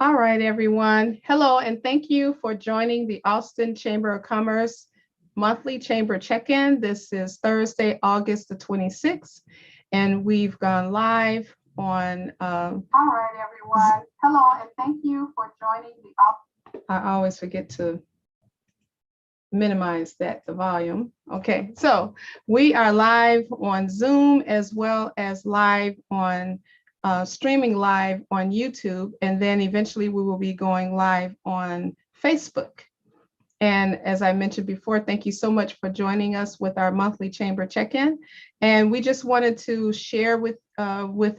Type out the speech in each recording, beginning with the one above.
All right, everyone. Hello, and thank you for joining the Austin Chamber of Commerce monthly chamber check-in. This is Thursday, August the 26th, and we've gone live on. All right, everyone. Hello, and thank you for joining the. I always forget to minimize the volume. Okay, so we are live on Zoom as well as live on streaming live on YouTube, and then eventually we will be going live on Facebook. And as I mentioned before, thank you so much for joining us with our monthly chamber check-in. And we just wanted to share with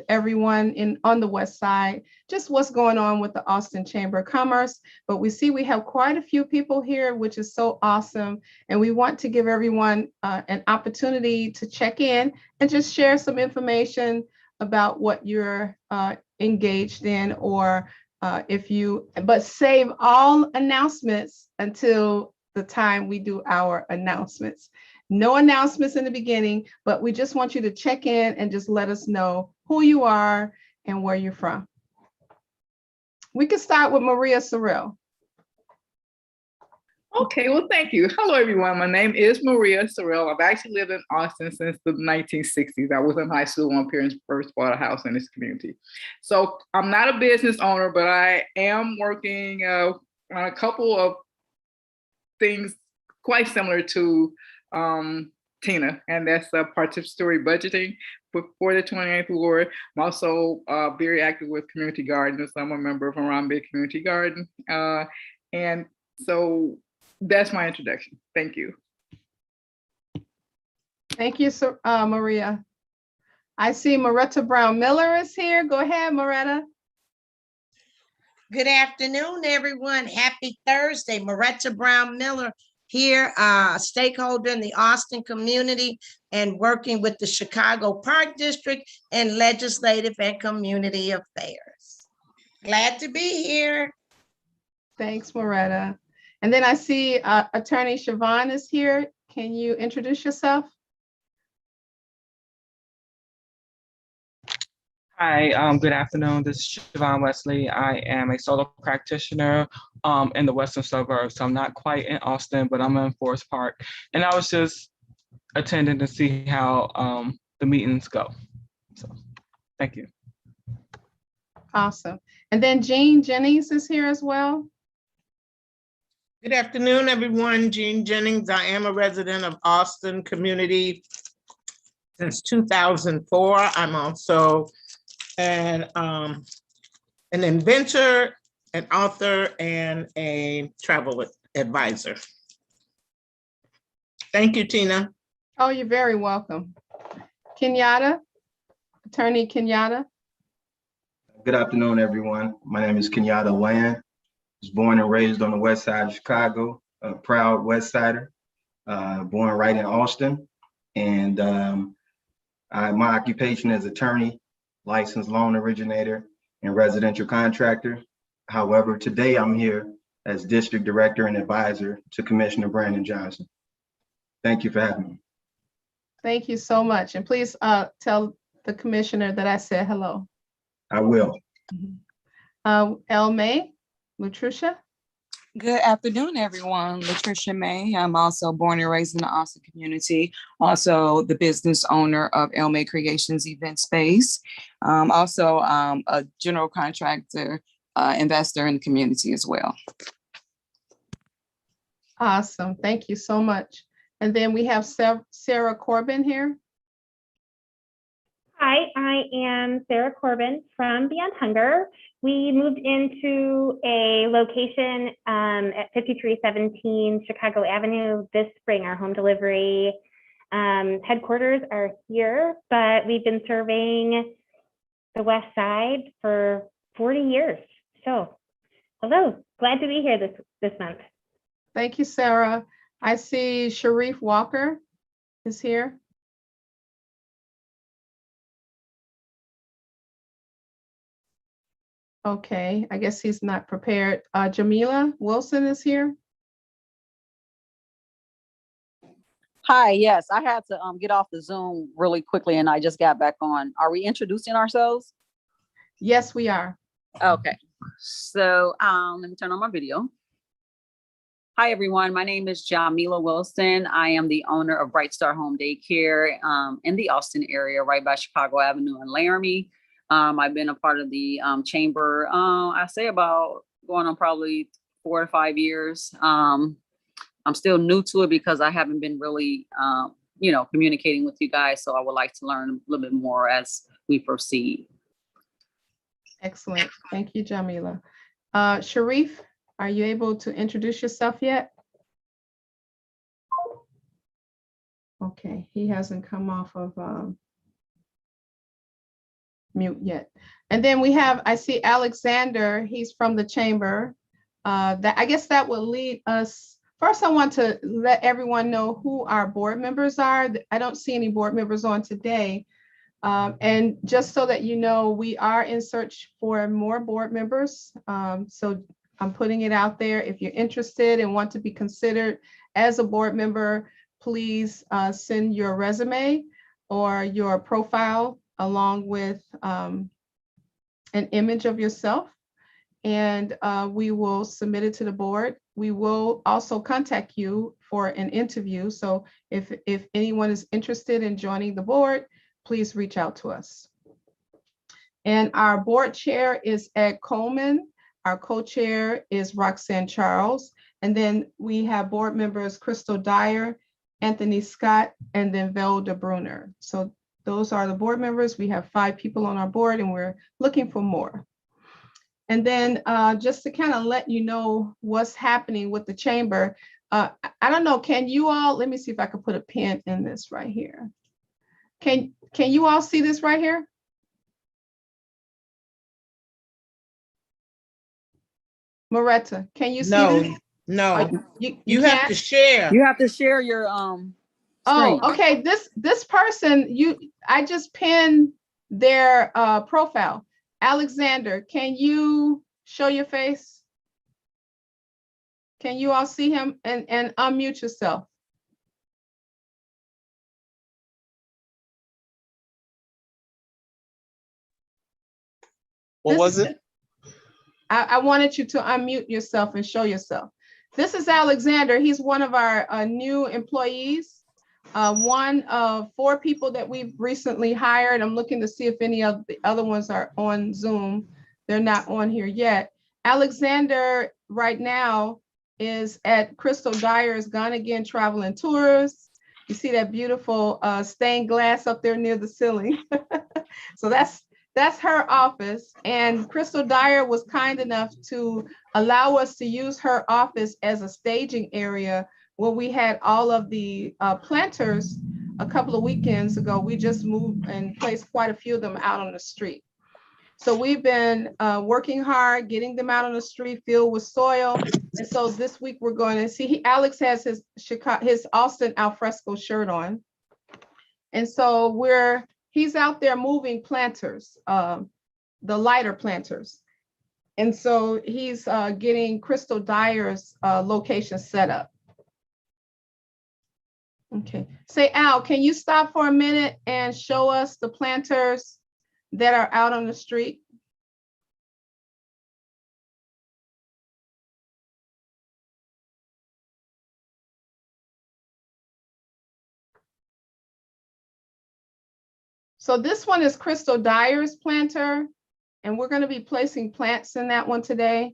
everyone on the West Side just what's going on with the Austin Chamber of Commerce. But we see we have quite a few people here, which is so awesome. And we want to give everyone an opportunity to check in and just share some information about what you're engaged in, or but save all announcements until the time we do our announcements. No announcements in the beginning, but we just want you to check in and just let us know who you are and where you're from. We can start with Maria Sorrell. Okay, well, thank you. Hello, everyone. My name is Maria Sorrell. I've actually lived in Austin since the 1960s. I was in high school when my parents first bought a house in this community. So I'm not a business owner, but I am working on a couple of things quite similar to Tina, and that's participatory budgeting for the 28th Ward. I'm also very active with community gardens. I'm a member of Harambe Community Garden. And so that's my introduction. Thank you. Thank you, Maria. I see Moretta Brown Miller is here. Go ahead, Moretta. Good afternoon, everyone. Happy Thursday. Moretta Brown Miller here, a stakeholder in the Austin community and working with the Chicago Park District and Legislative and Community Affairs. Glad to be here. Thanks, Moretta. And then I see Attorney Siobhan is here. Can you introduce yourself? Hi, good afternoon. This is Siobhan Wesley. I am a solo practitioner in the western suburbs. So I'm not quite in Austin, but I'm in Forest Park. And I was just attending to see how the meetings go. So thank you. Awesome. And then Jean Jennings is here as well. Good afternoon, everyone. Jean Jennings. I am a resident of Austin community since 2004. I'm also an inventor, an author, and a travel advisor. Thank you, Tina. Oh, you're very welcome. Kenyatta, Attorney Kenyatta. Good afternoon, everyone. My name is Kenyatta Land. I was born and raised on the west side of Chicago, a proud West Sider, born right in Austin. And my occupation is attorney, licensed loan originator, and residential contractor. However, today I'm here as district director and advisor to Commissioner Brandon Johnson. Thank you for having me. Thank you so much. And please tell the commissioner that I said hello. I will. El May, Latricia. Good afternoon, everyone. Latricia May. I'm also born and raised in the Austin community, also the business owner of El May Creations Event Space, also a general contractor, investor in the community as well. Awesome. Thank you so much. And then we have Sarah Corbin here. Hi, I am Sarah Corbin from Beyond Hunger. We moved into a location at 5317 Chicago Avenue this spring. Our home delivery headquarters are here, but we've been serving the West Side for 40 years. So, hello, glad to be here this month. Thank you, Sarah. I see Sharif Walker is here. Okay, I guess he's not prepared. Jamila Wilson is here. Hi, yes, I had to get off the Zoom really quickly and I just got back on. Are we introducing ourselves? Yes, we are. Okay, So let me turn on my video. Hi, everyone. My name is Jamila Wilson. I am the owner of Bright Star Home Daycare in the Austin area, right by Chicago Avenue in Laramie. I've been a part of the chamber, I say about going on probably 4 to 5 years. I'm still new to it because I haven't been really, communicating with you guys. So I would like to learn a little bit more as we proceed. Excellent. Thank you, Jamila. Sharif, are you able to introduce yourself yet? Okay, he hasn't come off of mute yet. And then I see Alexander, he's from the chamber. I guess that will lead us. First, I want to let everyone know who our board members are. I don't see any board members on today. And just so that you know, we are in search for more board members. So I'm putting it out there. If you're interested and want to be considered as a board member, please send your resume or your profile along with an image of yourself, and we will submit it to the board. We will also contact you for an interview. So if anyone is interested in joining the board, please reach out to us. And our board chair is Ed Coleman. Our co-chair is Roxanne Charles. And then we have board members Crystal Dyer, Anthony Scott, and then Velda Bruner. So those are the board members. We have 5 people on our board and we're looking for more. And then just to kind of let you know what's happening with the chamber, I don't know, can you all, let me see if I can put a pin in this right here. Can you all see this right here? Moretta, can you see this? No, you have can't? to share. You have to share your Oh, screen. okay. This person, I just pinned their profile. Alexander, can you show your face? Can you all see him and unmute yourself? What was it? I wanted you to unmute yourself and show yourself. This is Alexander. He's one of our new employees. One of 4 people that we've recently hired. I'm looking to see if any of the other ones are on Zoom. They're not on here yet. Alexander right now is at Crystal Dyer's Gone Again Travel and Tours. You see that beautiful stained glass up there near the ceiling. So that's her office. And Crystal Dyer was kind enough to allow us to use her office as a staging area where we had all of the planters a couple of weekends ago. We just moved and placed quite a few of them out on the street. So we've been working hard, getting them out on the street filled with soil. And so this week we're going to see, Alex has his Austin Alfresco shirt on. And so he's out there moving planters, the lighter planters. And so he's getting Crystal Dyer's location set up. Okay, say Al, can you stop for a minute and show us the planters that are out on the street? So this one is Crystal Dyer's planter, and we're going to be placing plants in that one today.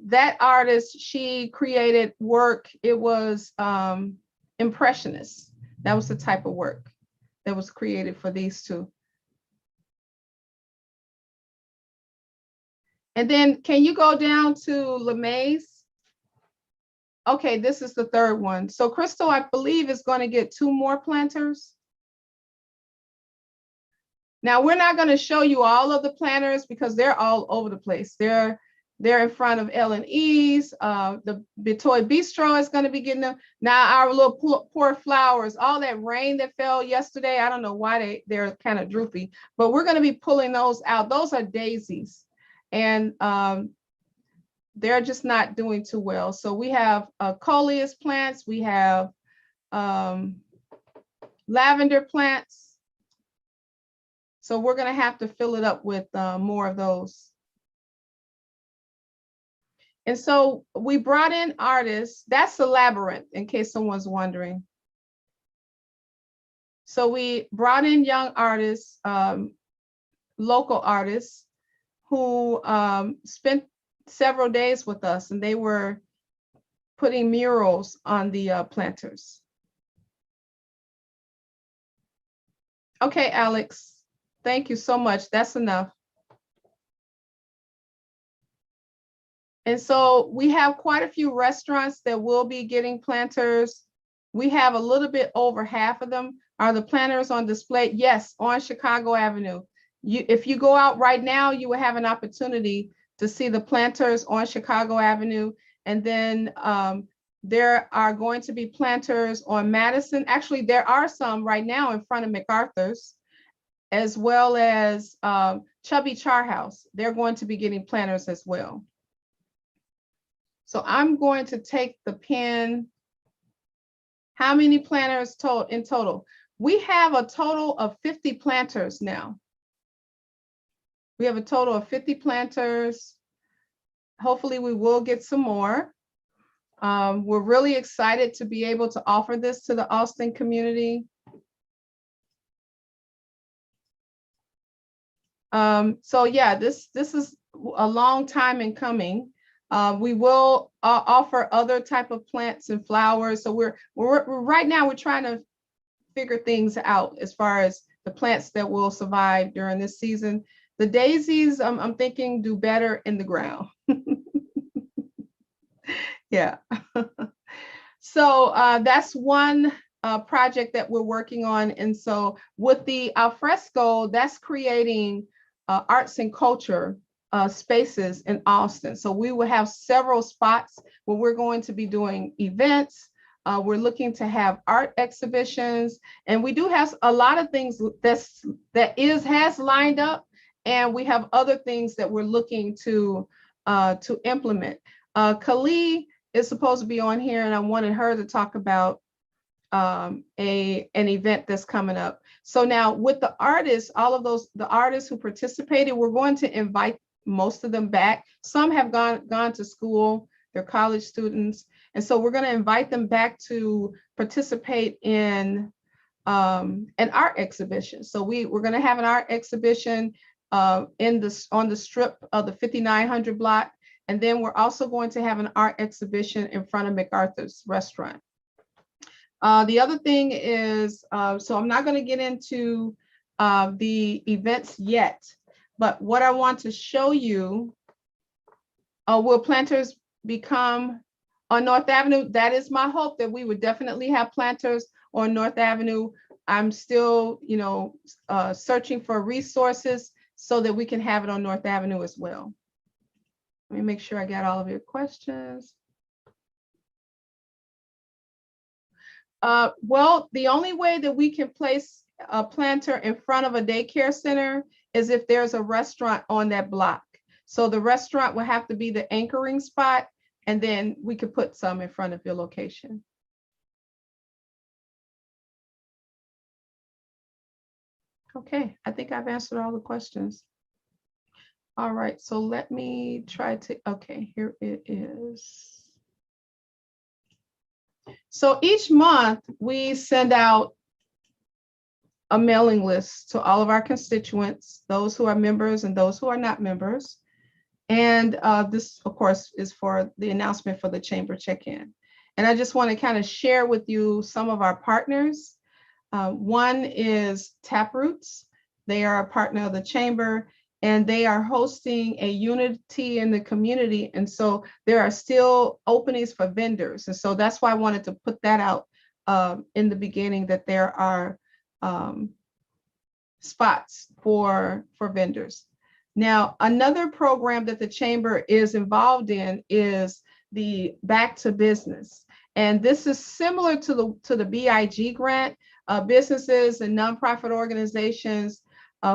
That artist, she created work. It was Impressionist. That was the type of work that was created for these 2. And then can you go down to LeMay's? Okay, this is the 3rd one. So Crystal, I believe, is going to get 2 more planters. Now, we're not going to show you all of the planters because they're all over the place. They're in front of L&E's. The Bitoy Bistro is going to be getting them. Now, our little poor flowers, all that rain that fell yesterday, I don't know why they're kind of droopy, but we're going to be pulling those out. Those are daisies, and they're just not doing too well. So we have coleus plants. We have lavender plants. So we're going to have to fill it up with more of those. And so we brought in artists. That's the labyrinth, in case someone's wondering. So we brought in young artists, local artists, who spent several days with us, and they were putting murals on the planters. Okay, Alex, thank you so much. That's enough. And so we have quite a few restaurants that will be getting planters. We have a little bit over half of them. Are the planters on display? Yes, on Chicago Avenue. If you go out right now, you will have an opportunity to see the planters on Chicago Avenue. And then there are going to be planters on Madison. Actually, there are some right now in front of MacArthur's, as well as Chubby Char House. They're going to be getting planters as well. So I'm going to take the pen. How many planters in total? We have a total of 50 planters now. We have a total of 50 planters. Hopefully we will get some more. We're really excited to be able to offer this to the Austin community. So yeah, this is a long time in coming. We will offer other type of plants and flowers. So we're right now we're trying to figure things out as far as the plants that will survive during this season. The daisies, I'm thinking, do better in the ground. Yeah. So that's one project that we're working on. And so with the alfresco, that's creating arts and culture spaces in Austin. So we will have several spots where we're going to be doing events. We're looking to have art exhibitions, and we do have a lot of things has lined up, and we have other things that we're looking to implement. Kali is supposed to be on here, and I wanted her to talk about an event that's coming up. So now with the artists, all of the artists who participated, we're going to invite most of them back. Some have gone to school, they're college students. And so we're going to invite them back to participate in an art exhibition. So we're going to have an art exhibition on the strip of the 5900 block. And then we're also going to have an art exhibition in front of MacArthur's restaurant. The other thing is, so I'm not going to get into the events yet, but what I want to show you, will planters become on North Avenue? That is my hope, that we would definitely have planters on North Avenue. I'm still, searching for resources so that we can have it on North Avenue as well. Let me make sure I got all of your questions. Well, the only way that we can place a planter in front of a daycare center is if there's a restaurant on that block. So the restaurant will have to be the anchoring spot, and then we could put some in front of your location. Okay, I think I've answered all the questions. All right, so let me try to, okay, here it is. So each month we send out a mailing list to all of our constituents, those who are members and those who are not members. And this, of course, is for the announcement for the chamber check-in. And I just want to kind of share with you some of our partners. One is Taproots. They are a partner of the chamber, and they are hosting a Unity in the Community. And so there are still openings for vendors. And so that's why I wanted to put that out in the beginning, that there are spots for vendors. Now, another program that the chamber is involved in is the Back to Business. And this is similar to the BIG grant. Businesses and nonprofit organizations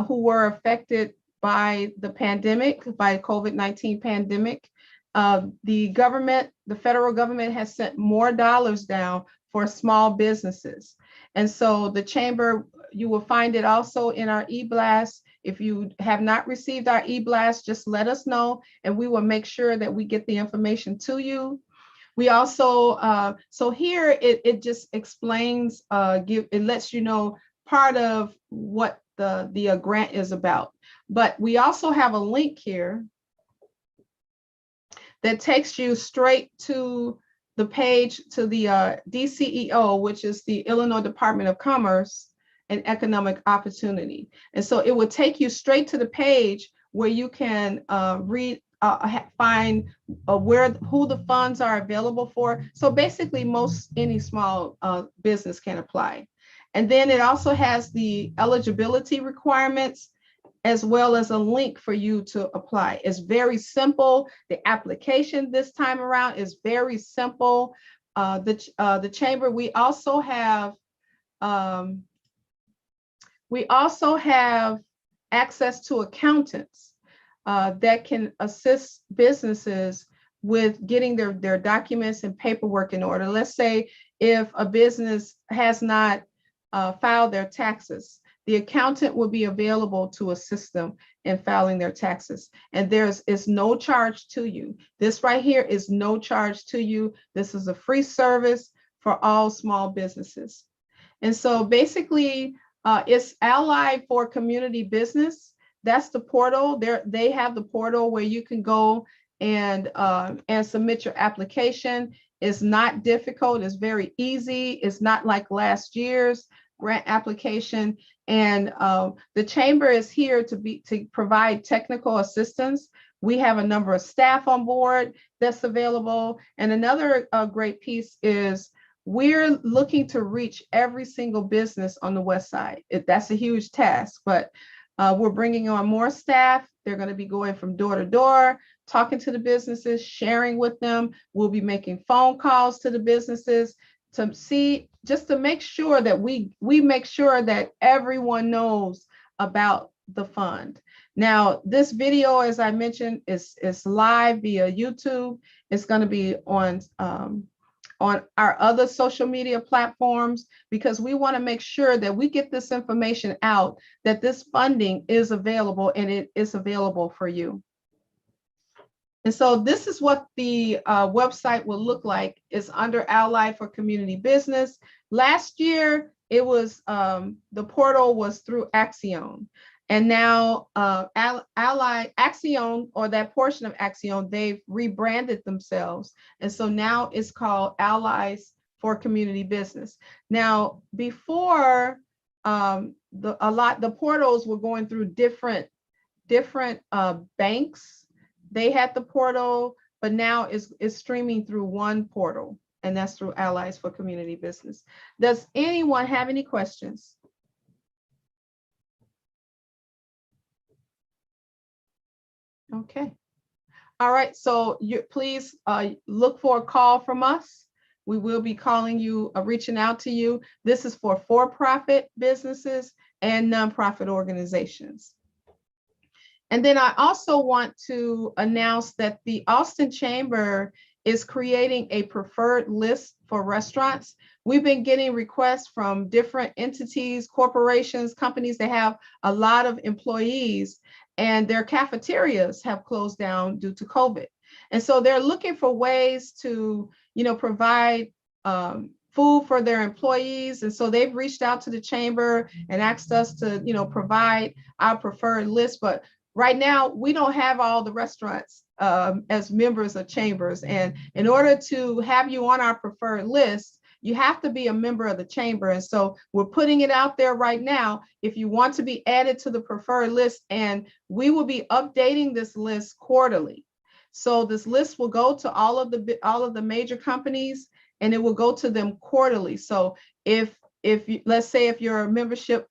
who were affected by the pandemic, by COVID-19 pandemic. The federal government has sent more dollars down for small businesses. And so the chamber, you will find it also in our e-blast. If you have not received our e-blast, just let us know and we will make sure that we get the information to you. We also, so here it just explains, it lets you know part of what the grant is about. But we also have a link here that takes you straight to the page to the DCEO, which is the Illinois Department of Commerce and Economic Opportunity. And so it will take you straight to the page where you can read, find who the funds are available for. So basically any small business can apply. And then it also has the eligibility requirements as well as a link for you to apply. It's very simple. The application this time around is very simple. The chamber, we also have access to accountants that can assist businesses with getting their documents and paperwork in order. Let's say if a business has not filed their taxes, the accountant will be available to assist them in filing their taxes. And is no charge to you. This right here is no charge to you. This is a free service for all small businesses. And so basically, it's Allied for Community Business. That's the portal. They have the portal where you can go and submit your application. It's not difficult. It's very easy. It's not like last year's grant application. And the chamber is here to provide technical assistance. We have a number of staff on board that's available. And another great piece is we're looking to reach every single business on the West Side. That's a huge task, but we're bringing on more staff. They're going to be going from door to door, talking to the businesses, sharing with them. We'll be making phone calls to the businesses just to make sure that we make sure that everyone knows about the fund. Now, this video, as I mentioned, is live via YouTube. It's going to be on our other social media platforms, because we want to make sure that we get this information out, that this funding is available and it is available for you. And so this is what the website will look like. It's under Allied for Community Business. Last year, it was the portal was through Axion. And now Allied Axion, or that portion of Axion, they've rebranded themselves. And so now it's called Allies for Community Business. Now, before the portals were going through different banks. They had the portal, but now it's streaming through one portal, and that's through Allies for Community Business. Does anyone have any questions? Okay. All right, so please look for a call from us. We will be calling you, reaching out to you. This is for-profit businesses and nonprofit organizations. And then I also want to announce that the Austin Chamber is creating a preferred list for restaurants. We've been getting requests from different entities, corporations, companies that have a lot of employees, and their cafeterias have closed down due to COVID. And so they're looking for ways to, provide food for their employees. And so they've reached out to the chamber and asked us to, provide our preferred list. But right now, we don't have all the restaurants as members of chambers. And in order to have you on our preferred list, you have to be a member of the chamber. And so we're putting it out there right now. If you want to be added to the preferred list, and we will be updating this list quarterly. So this list will go to all of the major companies, and it will go to them quarterly. So if let's say if your membership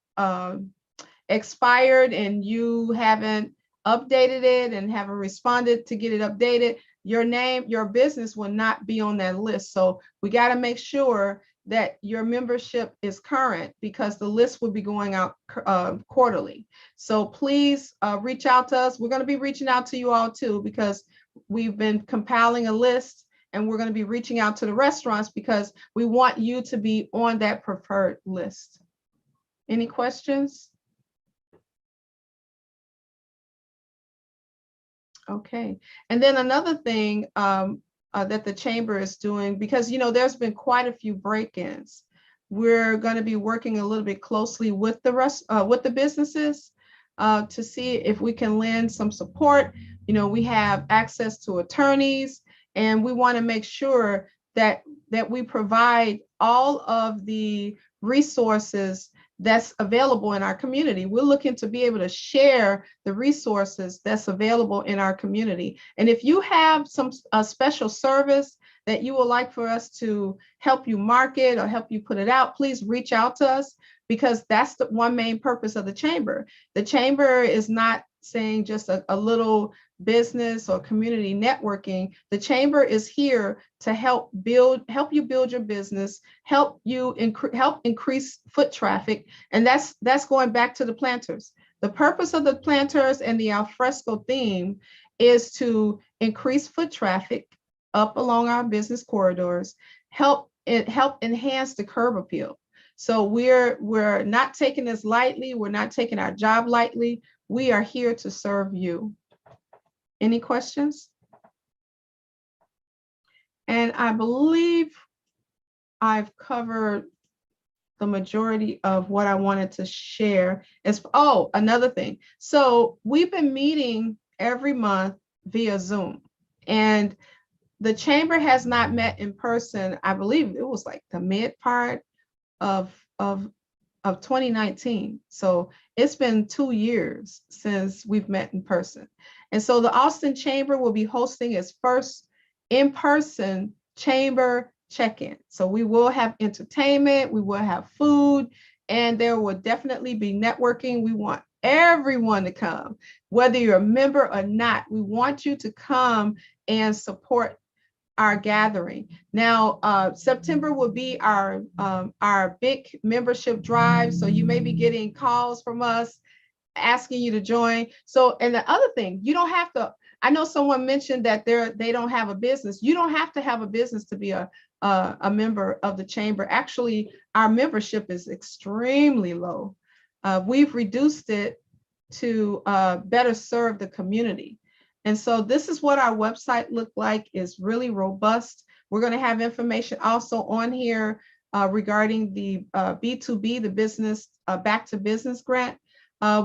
expired and you haven't updated it and haven't responded to get it updated, your business will not be on that list. So we got to make sure that your membership is current, because the list will be going out quarterly. So please reach out to us. We're going to be reaching out to you all too, because we've been compiling a list, and we're going to be reaching out to the restaurants because we want you to be on that preferred list. Any questions? Okay. And then another thing that the chamber is doing, because, you know, there's been quite a few break-ins. We're going to be working a little bit closely with the businesses to see if we can lend some support. You know, we have access to attorneys, and we want to make sure that we provide all of the resources that's available in our community. We're looking to be able to share the resources that's available in our community. And if you have some special service that you would like for us to help you market or help you put it out, please reach out to us, because that's the one main purpose of the chamber. The chamber is not saying just a little business or community networking. The chamber is here to help you build your business, help increase foot traffic. And that's going back to the planters. The purpose of the planters and the alfresco theme is to increase foot traffic up along our business corridors, help enhance the curb appeal. So we're not taking this lightly. We're not taking our job lightly. We are here to serve you. Any questions? And I believe I've covered the majority of what I wanted to share. Another thing. So we've been meeting every month via Zoom, and the chamber has not met in person. I believe it was like the mid part of 2019. So it's been 2 years since we've met in person. And so the Austin Chamber will be hosting its first in-person chamber check-in. So we will have entertainment, we will have food, and there will definitely be networking. We want everyone to come, whether you're a member or not. We want you to come and support our gathering. Now, September will be our big membership drive. So you may be getting calls from us asking you to join. So, and the other thing, you don't have to, I know someone mentioned that they don't have a business. You don't have to have a business to be a member of the chamber. Actually, our membership is extremely low. We've reduced it to better serve the community. And so this is what our website looked like. It's really robust. We're going to have information also on here regarding the B2B, the business back to business grant.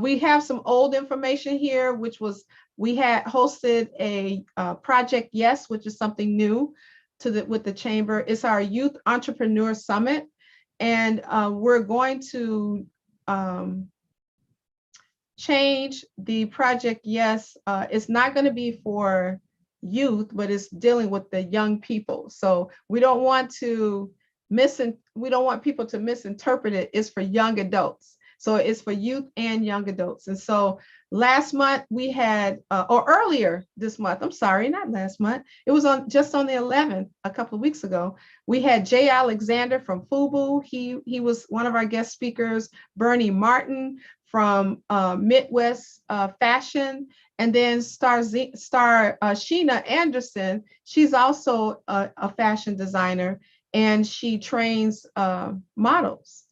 We have some old information here, which was, we had hosted a Project Yes, which is something new with the chamber. It's our Youth Entrepreneur Summit. And we're going to change the Project Yes. It's not going to be for youth, but it's dealing with the young people. So we don't want people to misinterpret it. It's for young adults. So it's for youth and young adults. And so last month we had, or earlier this month, I'm sorry, not last month. It was just on the 11th, a couple of weeks ago. We had Jay Alexander from FUBU. He was one of our guest speakers. Bernie Martin from Midwest Fashion, and then Star Sheena Anderson. She's also a fashion designer, and she trains models.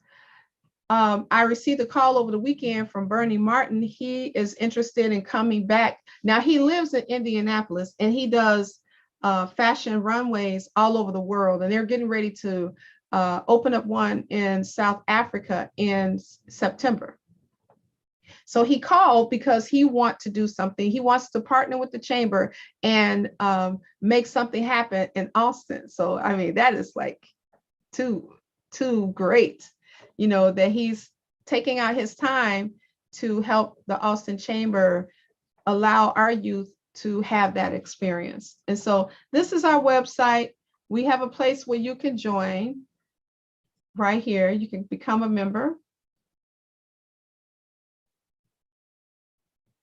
I received a call over the weekend from Bernie Martin. He is interested in coming back. Now he lives in Indianapolis, and he does fashion runways all over the world, and they're getting ready to open up one in South Africa in September. So he called because he wants to do something. He wants to partner with the chamber and make something happen in Austin. So, I mean, that is like too great, you know, that he's taking out his time to help the Austin Chamber allow our youth to have that experience. And so this is our website. We have a place where you can join right here. You can become a member.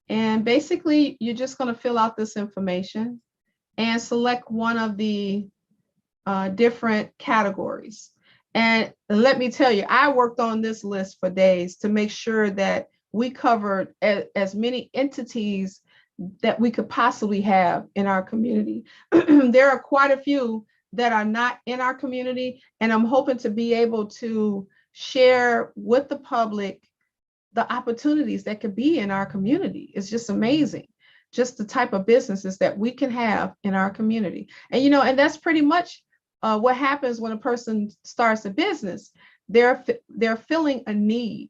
And basically, you're just going to fill out this information and select one of the different categories. And let me tell you, I worked on this list for days to make sure that we covered as many entities that we could possibly have in our community. There are quite a few that are not in our community, and I'm hoping to be able to share with the public the opportunities that could be in our community. It's just amazing. just the type of businesses that we can have in our community. And, you know, and that's pretty much what happens when a person starts a business. They're filling a need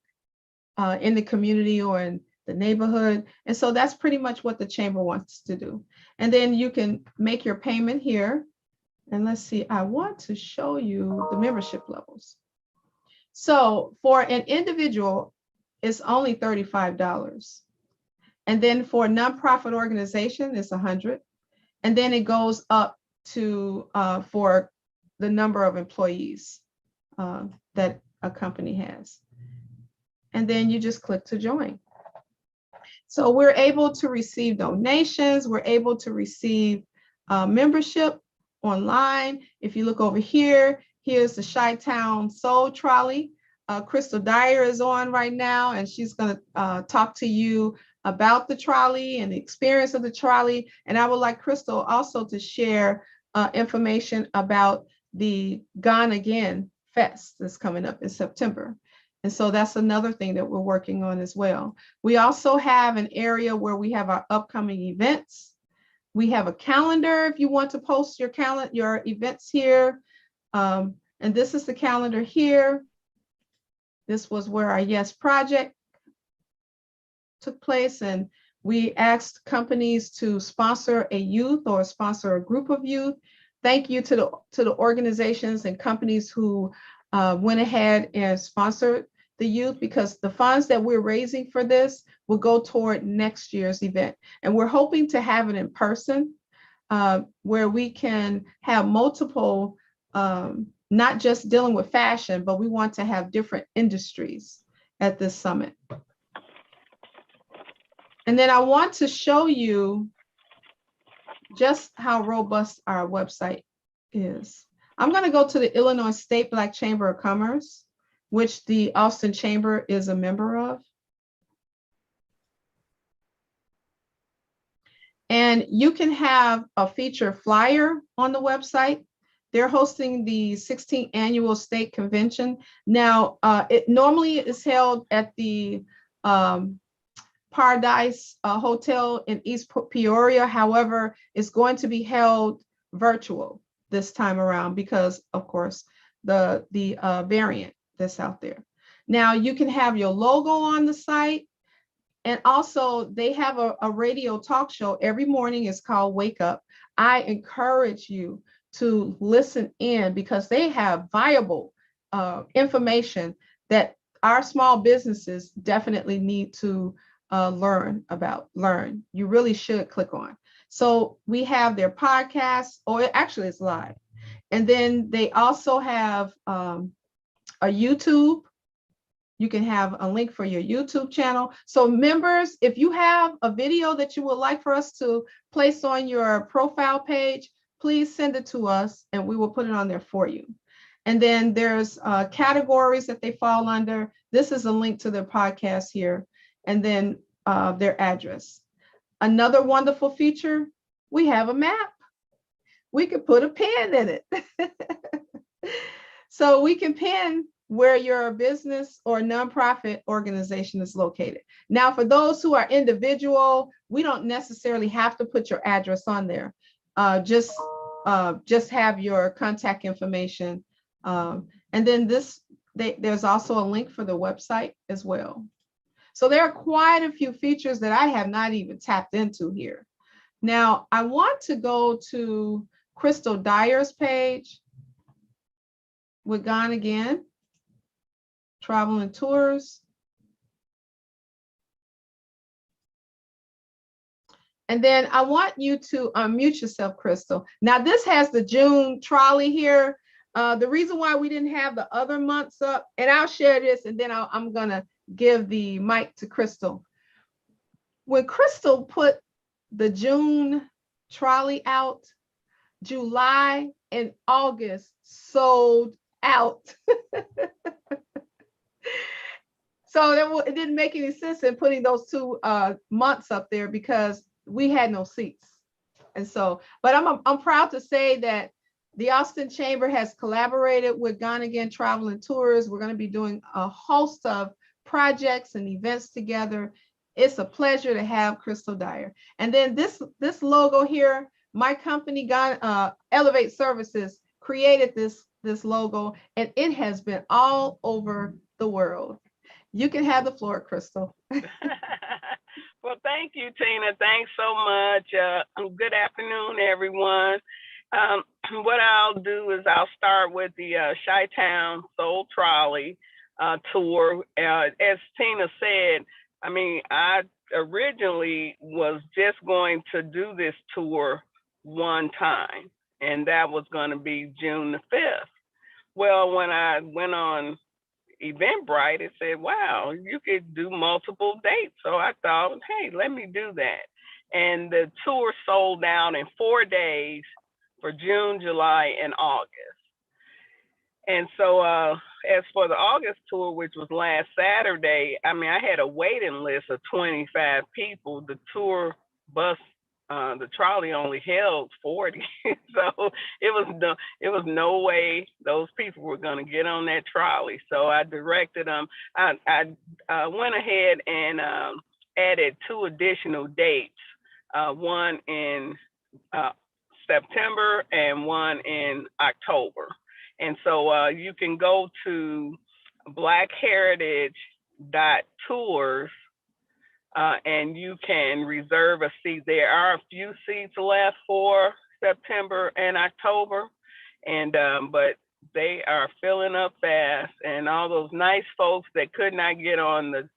in the community or in the neighborhood. And so that's pretty much what the chamber wants to do. And then you can make your payment here. And let's see, I want to show you the membership levels. So for an individual, it's only $35. And then for a nonprofit organization, it's $100. And then it goes up to for the number of employees that a company has. And then you just click to join. So we're able to receive donations. We're able to receive membership online. If you look over here, here's the Chi-Town Soul Trolley. Crystal Dyer is on right now, and she's going to talk to you about the trolley and the experience of the trolley. And I would like Crystal also to share information about the Gone Again Fest that's coming up in September. And so that's another thing that we're working on as well. We also have an area where we have our upcoming events. We have a calendar if you want to post your events here. And this is the calendar here. This was where our Yes Project took place, and we asked companies to sponsor a youth or sponsor a group of youth. Thank you to the organizations and companies who went ahead and sponsored the youth, because the funds that we're raising for this will go toward next year's event. And we're hoping to have it in person where we can have multiple, not just dealing with fashion, but we want to have different industries at this summit. And then I want to show you just how robust our website is. I'm going to go to the Illinois State Black Chamber of Commerce, which the Austin Chamber is a member of. And you can have a feature flyer on the website. They're hosting the 16th annual state convention. Now, it normally is held at the Paradise Hotel in East Peoria. However, it's going to be held virtual this time around because, of course, the variant that's out there. Now, you can have your logo on the site. And also, they have a radio talk show every morning. It's called Wake Up. I encourage you to listen in because they have viable information that our small businesses definitely need to learn. You really should click on. So we have their podcast, or actually it's live. And then they also have a YouTube. You can have a link for your YouTube channel. So members, if you have a video that you would like for us to place on your profile page, please send it to us and we will put it on there for you. And then there's categories that they fall under. This is a link to their podcast here, and then their address. Another wonderful feature, we have a map. We could put a pin in it. So we can pin where your business or nonprofit organization is located. Now, for those who are individual, we don't necessarily have to put your address on there. Just have your contact information. And then there's also a link for the website as well. So there are quite a few features that I have not even tapped into here. Now, I want to go to Crystal Dyer's page with Gone Again, Travel and Tours. And then I want you to unmute yourself, Crystal. Now, this has the June trolley here. The reason why we didn't have the other months up, and I'll share this, and then I'm going to give the mic to Crystal. When Crystal put the June trolley out, July and August sold out. So it didn't make any sense in putting those two months up there because we had no seats. And so, but I'm proud to say that the Austin Chamber has collaborated with Gone Again Travel and Tours. We're going to be doing a host of projects and events together It's a pleasure to have Crystal Dyer. And then this logo here, my company got Elevate Services created this logo, and it has been all over the world. You can have the floor, Crystal. Well, thank you, Tina. Thanks so much. Good afternoon, everyone. What I'll do is I'll start with the Chi-Town Soul Trolley tour. As Tina said, I mean, I originally was just going to do this tour one time, and that was going to be June the 5th. Well, when I went on Eventbrite, it said, wow, you could do multiple dates. So I thought, hey, let me do that. And the tour sold out in 4 days for June, July, and August. And so as for the August tour, which was last Saturday, I mean, I had a waiting list of 25 people. The tour bus, the trolley only held 40. So it was no way those people were going to get on that trolley. So I directed them. I went ahead and added 2 additional dates, one in September and one in October. And so you can go to blackheritage.tours and you can reserve a seat. There are a few seats left for September and October, and but they are filling up fast. And all those nice folks that could not get on the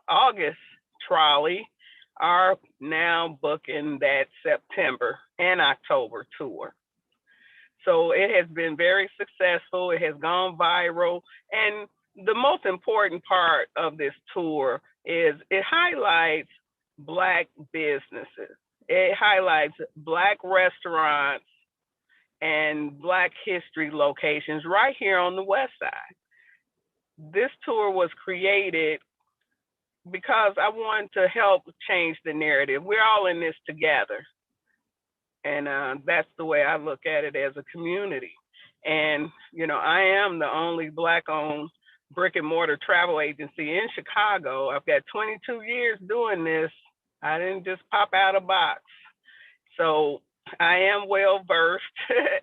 August trolley are now booking that September and October tour. So it has been very successful. It has gone viral. And the most important part of this tour is it highlights Black businesses. It highlights Black restaurants and Black history locations right here on the West Side. This tour was created because I wanted to help change the narrative. We're all in this together. And that's the way I look at it as a community. And, you know, I am the only Black-owned brick and mortar travel agency in Chicago. I've got 22 years doing this. I didn't just pop out a box. So I am well versed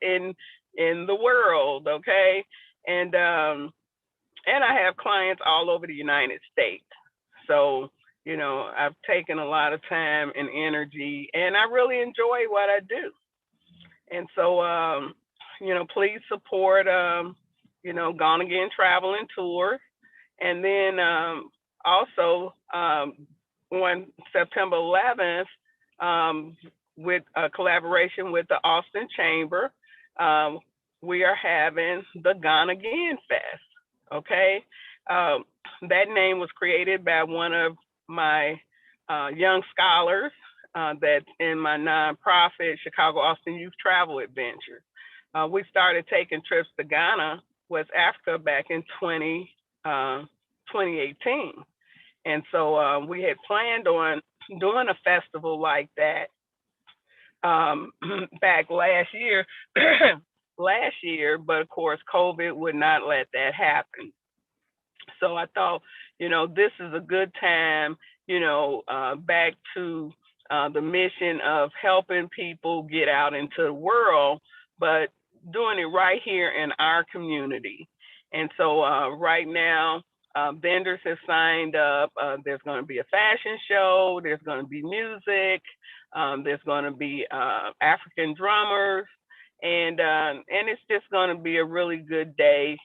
in the world, okay? And I have clients all over the United States. So, you know, I've taken a lot of time and energy, and I really enjoy what I do. And so, you know, please support, you know, Gone Again Travel and Tours. And then also on September 11th, with a collaboration with the Austin Chamber, we are having the Gone Again Fest, okay? That name was created by one of my young scholars that's in my nonprofit, Chicago Austin Youth Travel Adventures. We started taking trips to Ghana, West Africa back in 2018. And so we had planned on doing a festival like that back last year, but of course, COVID would not let that happen. So I thought, you know, this is a good time, you know, back to the mission of helping people get out into the world, but doing it right here in our community. And so right now, vendors have signed up. There's going to be a fashion show. There's going to be music. There's going to be African drummers, and it's just going to be a really good day.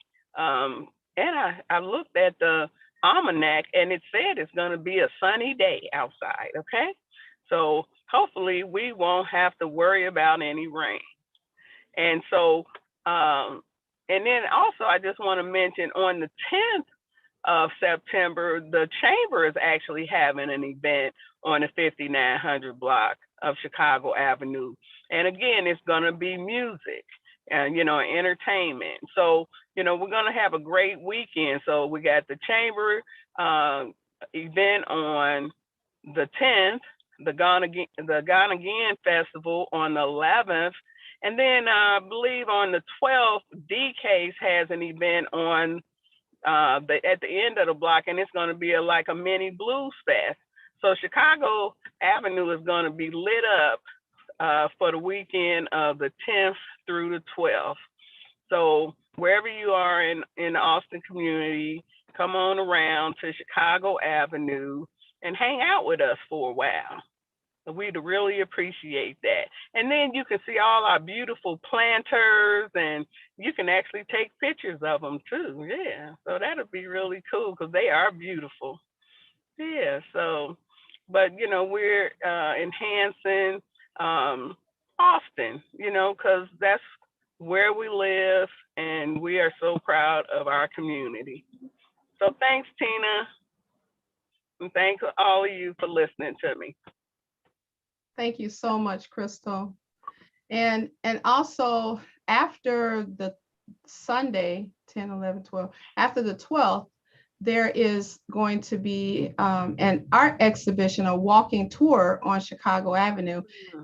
And I looked at the almanac, and it said it's going to be a sunny day outside. Okay, so hopefully we won't have to worry about any rain. And so, and then also I just want to mention on the 10th of September, the Chamber is actually having an event on the 5900 block of Chicago Avenue. And again, it's going to be music and, you know, entertainment. So, you know, we're going to have a great weekend. So we got the Chamber event on the 10th, the Gone Again Festival on the 11th. And then I believe on the 12th, DCase has an event on at the end of the block, and it's going to be like a mini blues fest. So Chicago Avenue is going to be lit up for the weekend of the 10th through the 12th. So wherever you are in the Austin community, come on around to Chicago Avenue and hang out with us for a while. We'd really appreciate that. And then you can see all our beautiful planters, and you can actually take pictures of them too. Yeah, so that'll be really cool because they are beautiful. Yeah, so, but you know, we're enhancing Austin, you know, because that's where we live, and we are so proud of our community. So thanks, Tina, and thanks all of you for listening to me. Thank you so much, Crystal. And also after the Sunday, 10, 11, 12, after the 12th, there is going to be an art exhibition, a walking tour on Chicago Avenue.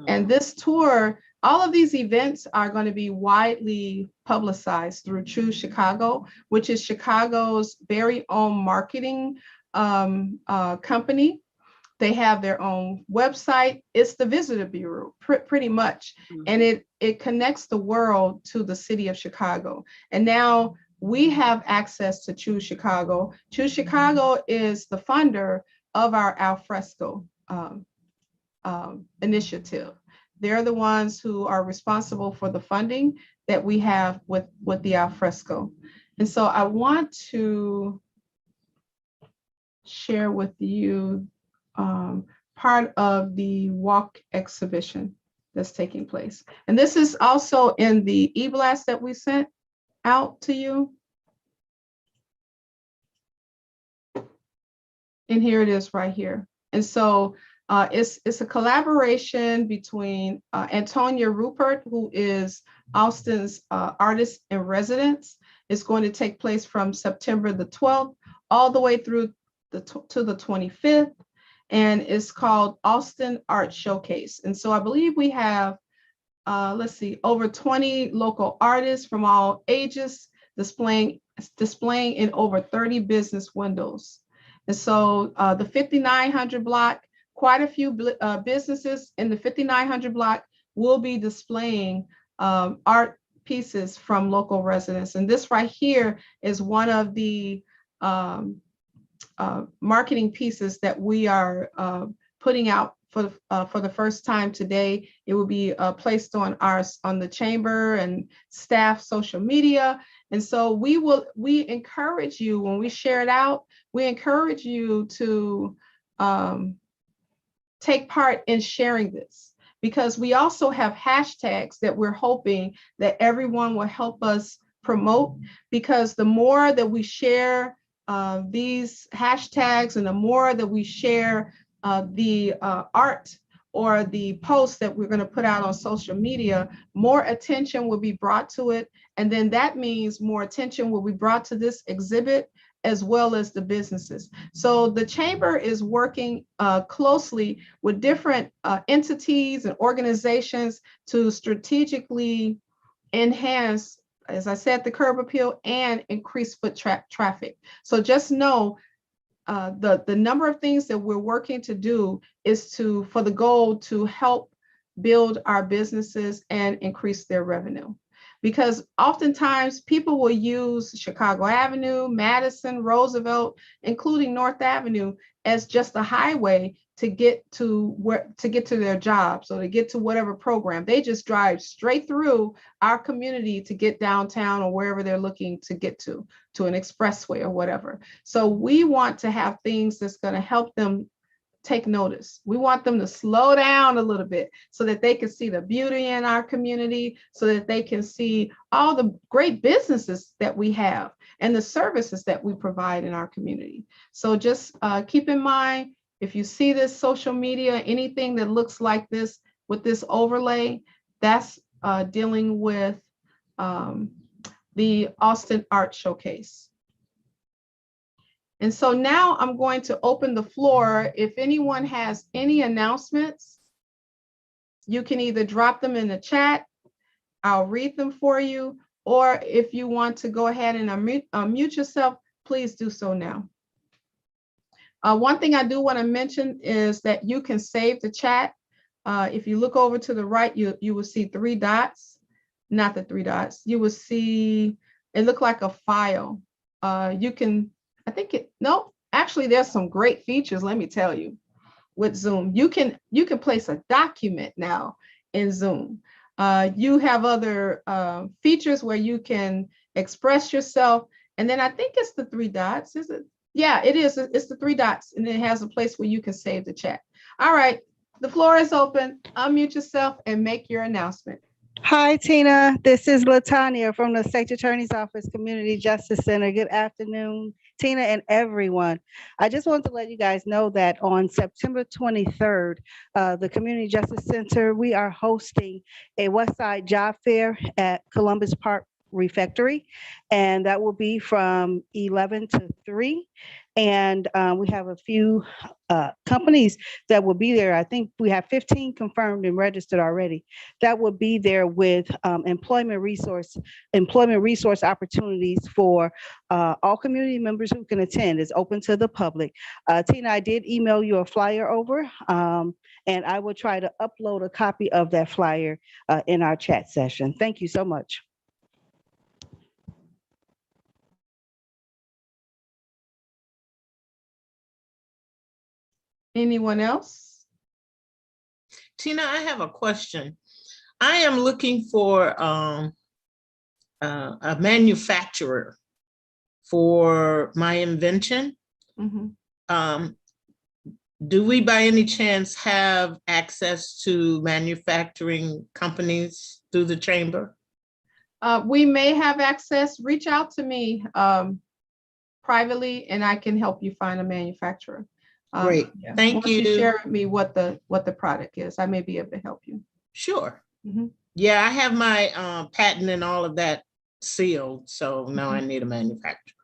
And this tour, all of these events are going to be widely publicized through True Chicago, which is Chicago's very own marketing company. They have their own website. It's the visitor bureau, pretty much. And it connects the world to the city of Chicago. And now we have access to Choose Chicago. Choose Chicago is the funder of our Alfresco initiative. They're the ones who are responsible for the funding that we have with the Alfresco. And so I want to share with you part of the walk exhibition that's taking place. And this is also in the e-blast that we sent out to you. And here it is right here. And so it's a collaboration between Antonia Rupert, who is Austin's artist in residence. It's going to take place from September the 12th all the way through to the 25th. And it's called Austin Art Showcase. And so I believe we have, let's see, over 20 local artists from all ages displaying in over 30 business windows. And so the 5900 block, quite a few businesses in the 5900 block will be displaying art pieces from local residents. And this right here is one of the marketing pieces that we are putting out for the first time today. It will be placed on the chamber and staff social media. And so we encourage you, when we share it out, we encourage you to take part in sharing this, because we also have hashtags that we're hoping that everyone will help us promote, because the more that we share these hashtags and the more that we share the art or the posts that we're going to put out on social media, more attention will be brought to it. And then that means more attention will be brought to this exhibit, as well as the businesses. So the chamber is working closely with different entities and organizations to strategically enhance, as I said, the curb appeal and increase foot traffic. So just know the number of things that we're working to do is for the goal to help build our businesses and increase their revenue. Because oftentimes people will use Chicago Avenue, Madison, Roosevelt, including North Avenue, as just a highway to get to their jobs or to get to whatever program. They just drive straight through our community to get downtown or wherever they're looking to get to an expressway or whatever. So we want to have things that's going to help them take notice. We want them to slow down a little bit so that they can see the beauty in our community, so that they can see all the great businesses that we have and the services that we provide in our community. So just keep in mind, if you see this social media, anything that looks like this with this overlay, that's dealing with the Austin Art Showcase. And so now I'm going to open the floor. If anyone has any announcements, you can either drop them in the chat, I'll read them for you, or if you want to go ahead and unmute yourself, please do so now. One thing I do want to mention is that you can save the chat. If you look over to the right, you will see 3 dots, not the 3 dots. You will see, it look like a file. You can, I think no, actually there's some great features, let me tell you, with Zoom. You can place a document now in Zoom. You have other features where you can express yourself. And then I think it's the 3 dots, is it? Yeah, it is. It's the 3 dots, and it has a place where you can save the chat. All right, the floor is open. Unmute yourself and make your announcement. Hi, Tina. This is Latanya from the State Attorney's Office Community Justice Center. Good afternoon, Tina and everyone. I just want to let you guys know that on September 23rd, the Community Justice Center, we are hosting a Westside Job Fair at Columbus Park Refectory, and that will be from 11 to 3. And we have a few companies that will be there. I think we have 15 confirmed and registered already that will be there with employment resource opportunities for all community members who can attend. It's open to the public. Tina, I did email you a flyer over, and I will try to upload a copy of that flyer in our chat session. Thank you so much. Anyone else? Tina, I have a question. I am looking for a manufacturer for my invention. Mhm. Do we by any chance have access to manufacturing companies through the chamber? We may have access. Reach out to me privately, and I can help you find a manufacturer. Great, Yeah. thank Once you. share with me what the product is, I may be able to help you. Sure. Mhm. Yeah, I have my patent and all of that sealed, so now I need a manufacturer.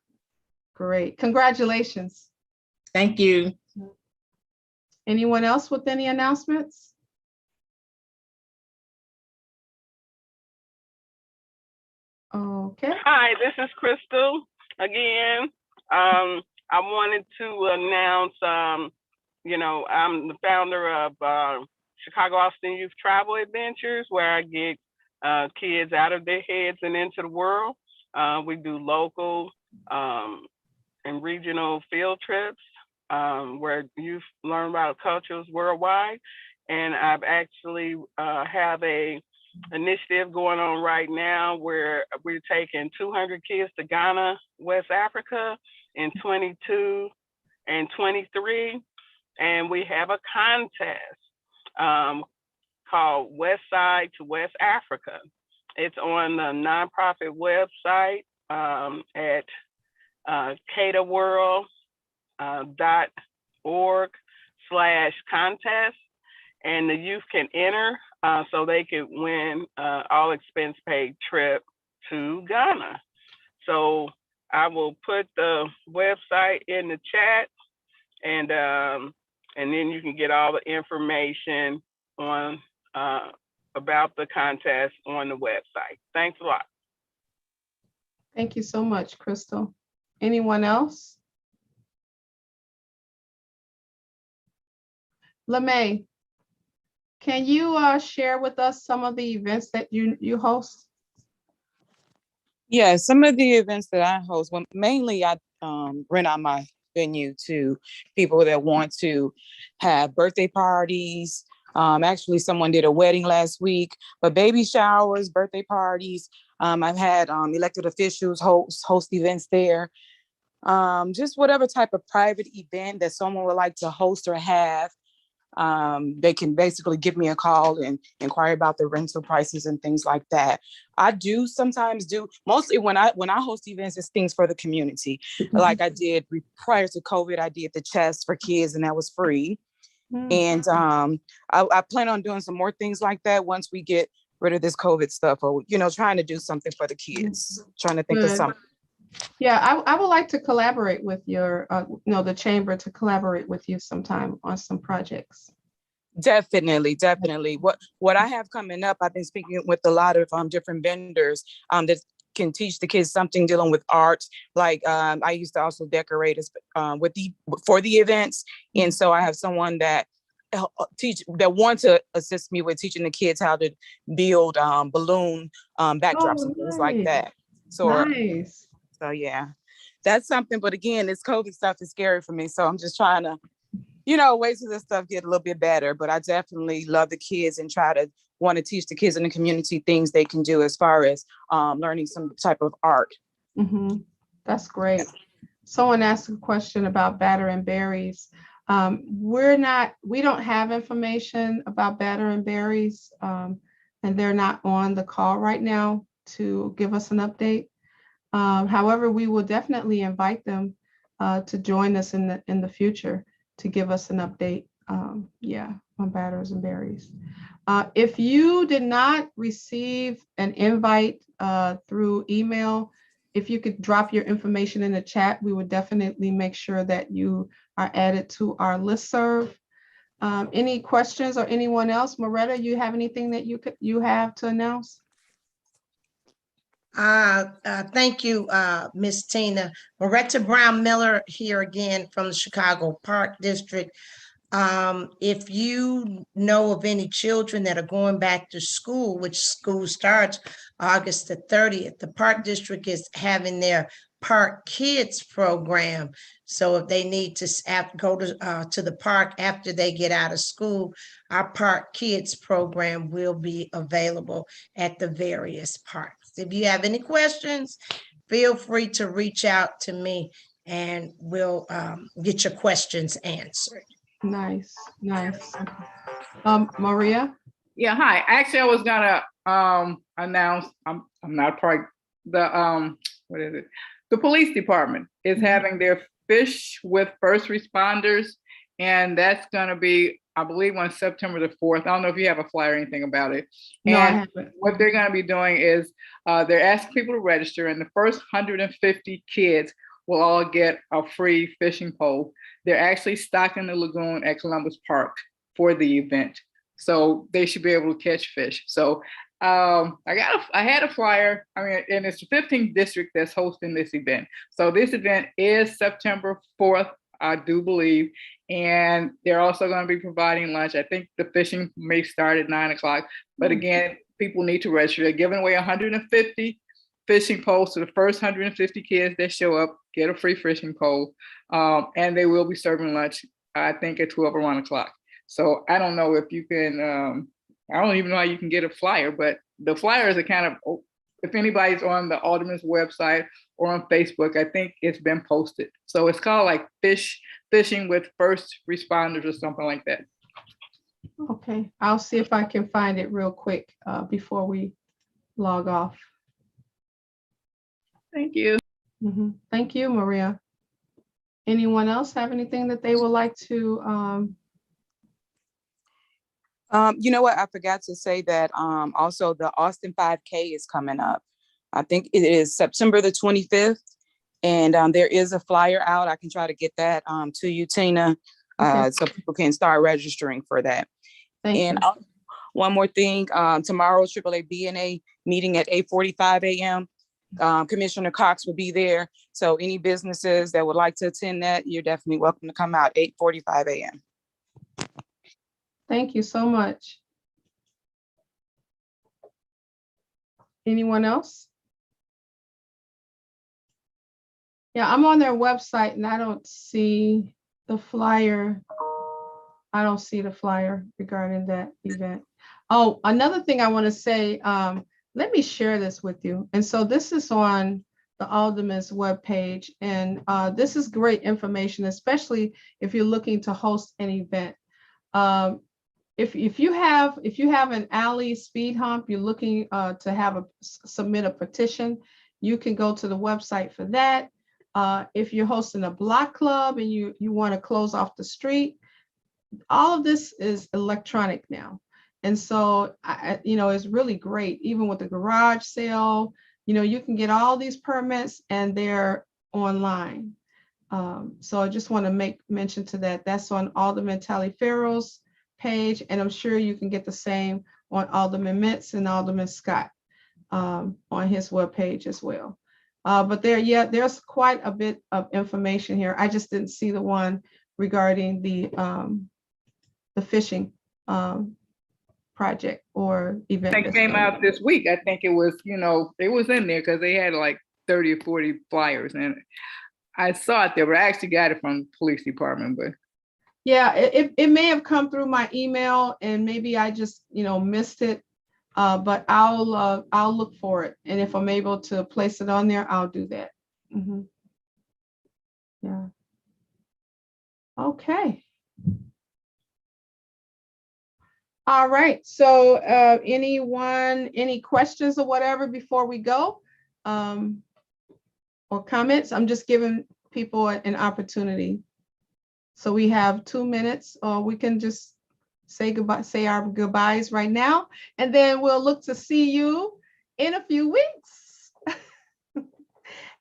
Great, congratulations. Thank you. Anyone else with any announcements? Okay. Hi, this is Crystal again. I wanted to announce, I'm the founder of Chicago Austin Youth Travel Adventures, where I get kids out of their heads and into the world. We do local and regional field trips where youth learn about cultures worldwide. And I've actually have a initiative going on right now where we're taking 200 kids to Ghana, West Africa in 22 and 23. And we have a contest called West Side to West Africa. It's on the nonprofit website at cadaworld.org/contest. And the youth can enter so they could win all expense paid trip to Ghana. So I will put the website in the chat, and then you can get all the information on about the contest on the website. Thanks a lot. Thank you so much, Crystal. Anyone else? LeMay, can you share with us some of the events that you host? Yeah, some of the events that I host, well, mainly I rent out my venue to people that want to have birthday parties. Actually, someone did a wedding last week, but baby showers, birthday parties. I've had elected officials host events there. Just whatever type of private event that someone would like to host or have. They can basically give me a call and inquire about the rental prices and things like that. I do sometimes mostly when I host events, it's things for the community. Like I did prior to COVID, I did the chest for kids, and that was free. And I plan on doing some more things like that once we get rid of this COVID stuff, or trying to do something for the kids. Trying to think of something. Yeah, I would like to collaborate with your, the chamber to collaborate with you sometime on some projects. Definitely. What I have coming up, I've been speaking with a lot of different vendors that can teach the kids something dealing with art. Like I used to also decorate for the events. And so I have someone that want to assist me with teaching the kids how to build balloon backdrops and things like that. Nice. So yeah, that's something. But again, this COVID stuff is scary for me. So I'm just trying to, wait till this stuff get a little bit better. But I definitely love the kids and try to want to teach the kids in the community things they can do as far as learning some type of art. That's great. Someone asked a question about batter and berries. We don't have information about batter and berries, and they're not on the call right now to give us an update. However, we will definitely invite them to join us in the future to give us an update. On batters and berries. If you did not receive an invite through email, if you could drop your information in the chat, we would definitely make sure that you are added to our listserv. Any questions or anyone else? Moretta, you have anything that you have to announce? Thank you, Miss Tina. Moretta Brown Miller here again from the Chicago Park District. If you know of any children that are going back to school, which school starts August the 30th, the Park District is having their Park Kids program. So if they need to go to the park after they get out of school, our Park Kids program will be available at the various parks. If you have any questions, feel free to reach out to me and we'll get your questions answered. Nice. Maria? Yeah, hi. Actually, I was gonna announce, I'm not part, the police department is having their Fish with First Responders, and that's gonna be, I believe, on September the 4th. I don't know if you have a flyer or anything about it. No, I And haven't. what they're gonna be doing is they're asking people to register, and the first 150 kids will all get a free fishing pole. They're actually stocking the lagoon at Columbus Park for the event. So they should be able to catch fish. So I had a flyer, and it's the 15th district that's hosting this event. So this event is September 4th, I do believe. And they're also going to be providing lunch. I think the fishing may start at 9 o'clock. But again, people need to register. They're giving away 150 fishing poles to the first 150 kids that show up, get a free fishing pole. And they will be serving lunch, I think, at 12 or 1 o'clock. So I don't know if you can, I don't even know how you can get a flyer, but the flyers are kind of, if anybody's on the Alderman's website or on Facebook, I think it's been posted. So it's called like Fishing with First Responders or something like that. Okay, I'll see if I can find it real quick before we log off. Thank you. Thank you, Maria. Anyone else have anything that they would like to? You know what? I forgot to say that also the Austin 5K is coming up. I think it is September the 25th. And there is a flyer out. I can try to get that to you, Tina, so people can start registering for that. Thank you. One more thing, tomorrow, AAA BNA meeting at 8:45 a.m. Commissioner Cox will be there. So any businesses that would like to attend that, you're definitely welcome to come out 8:45 a.m. Thank you so much. Anyone else? Yeah, I'm on their website and I don't see the flyer. I don't see the flyer regarding that event. Oh, another thing I want to say, let me share this with you. And so this is on the Alderman's webpage, and this is great information, especially if you're looking to host an event. If you have an alley speed hump, you're looking to submit a petition, you can go to the website for that. If you're hosting a block club and you want to close off the street, all of this is electronic now. And so, it's really great. Even with the garage sale, you can get all these permits and they're online. So I just want to make mention to that. That's on Alderman Taliaferro's page, and I'm sure you can get the same on Alderman Mintz and Alderman Scott. on his webpage as well. But there's quite a bit of information here. I just didn't see the one regarding the fishing project or event. That that's came going out on. this week. I think it was, it was in there because they had like 30 or 40 flyers, and I saw it there, but I actually got it from the police department. But Yeah, it may have come through my email and maybe I just, missed it. But I'll look for it. And if I'm able to place it on there, I'll do that. Mhm. Yeah. Okay. All right. So any questions or whatever before we go? Or comments? I'm just giving people an opportunity. So we have 2 minutes, or we can just say goodbye, say our goodbyes right now, and then we'll look to see you in a few weeks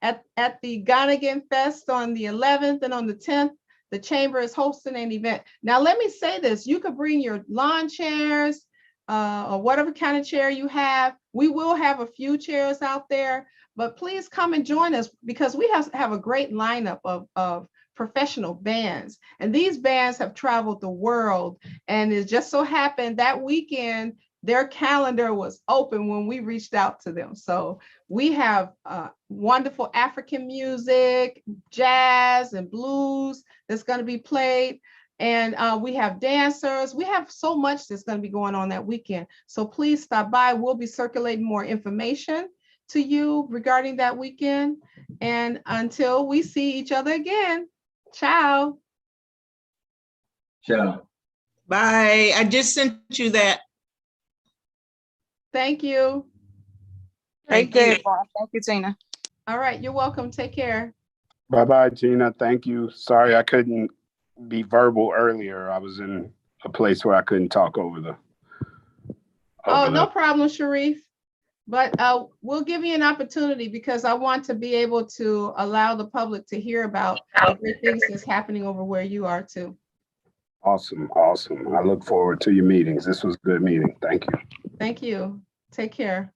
at the Gonnegan Fest on the 11th and on the 10th. The chamber is hosting an event. Now, let me say this: you could bring your lawn chairs or whatever kind of chair you have. We will have a few chairs out there, but please come and join us because we have a great lineup of professional bands. And these bands have traveled the world, and it just so happened that weekend, their calendar was open when we reached out to them. So we have wonderful African music, jazz and blues that's going to be played. And we have dancers. We have so much that's going to be going on that weekend. So please stop by. We'll be circulating more information to you regarding that weekend. And until we see each other again, ciao. Ciao. Bye. I just sent you that. Thank you. Take Thank care, you. everyone. Thank you, Tina. All right, you're welcome. Take care. Bye-bye, Gina. Thank you. Sorry I couldn't be verbal earlier. I was in a place where I couldn't talk over the. Oh, no problem, Sharif. But we'll give you an opportunity because I want to be able to allow the public to hear about the great things that's happening over where you are too. Awesome. Awesome. I look forward to your meetings. This was a good meeting. Thank you. Thank you. Take care.